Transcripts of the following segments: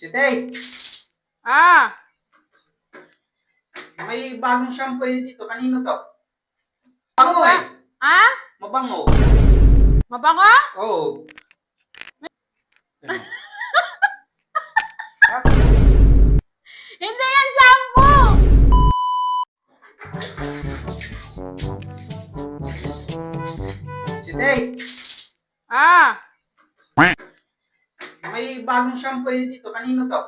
Sitay, Ah, may bagong shampoo dito. Kanino to? Mabango eh. ah? Mabango. Mabango? Oo. Hindi yan shampoo! Sitay, Ah, may bagong shampoo dito. Kanino to?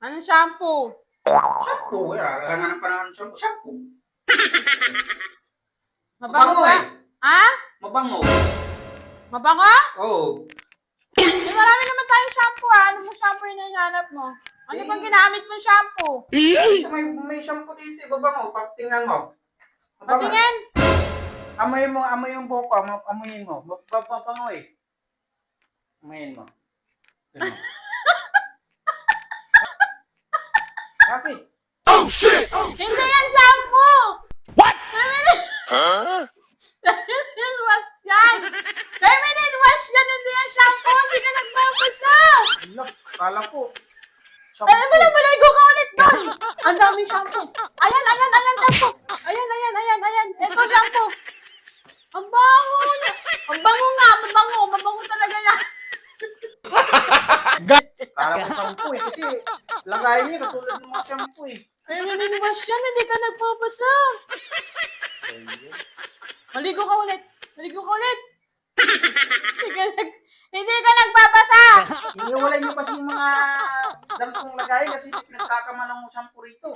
anong shampoo? Shampoo. Kailangan ng panahon ng shampoo. Shampoo. Mabango Mabango ba? eh. Ah? Mabango. Mabango? Oo. Eh, marami naman tayong shampoo ah. Ano mong shampoo yung hinahanap mo? Ano Eh. bang ginamit mong shampoo? Dito may shampoo dito. Mabango. Tingnan mo. Mabango. Patingin! Amoy yung buhok ko. Amoyin mo. Mabango eh. Amoyin mo. Tingnan mo. Bakit? Hindi yan shampoo! What? Feminine wash yan! Feminine wash yan! Hindi yan shampoo! Hindi ka nagbabasa! Look, kala ko. Alam mo na, maligo ka ulit doon! Ang daming shampoo! Ayan, shampoo! Ayan! Ito shampoo! Ang bango na! Ang bango nga! Mabango talaga yan! Kala ko shampoo eh. Kasi lagayin niya katulad ng mga shampoo eh. Feminine wash yan! Hindi ka nagbabasa! Maligo ka ulit! Hindi ka nagbabasa! Iniwalay niyo kasi yung mga dangtong lagayin kasi nagkakamalang mo shampoo rito.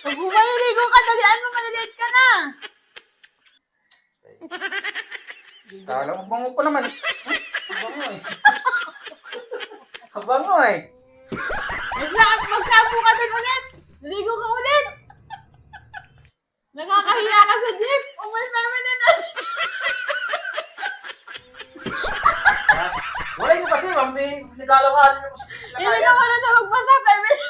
Pag humaligo ka, dalian mo, maliliit ka na! Kala mo bango pa naman. Bango eh. Bango eh. Mag-shampoo ka din ulit! Maligo ka ulit! Nakakahiya ka sa jeep! May feminine wash! Wala niyo kasi, may nagalawahan niyo kasi Hindi ka marunong magbasa, feminine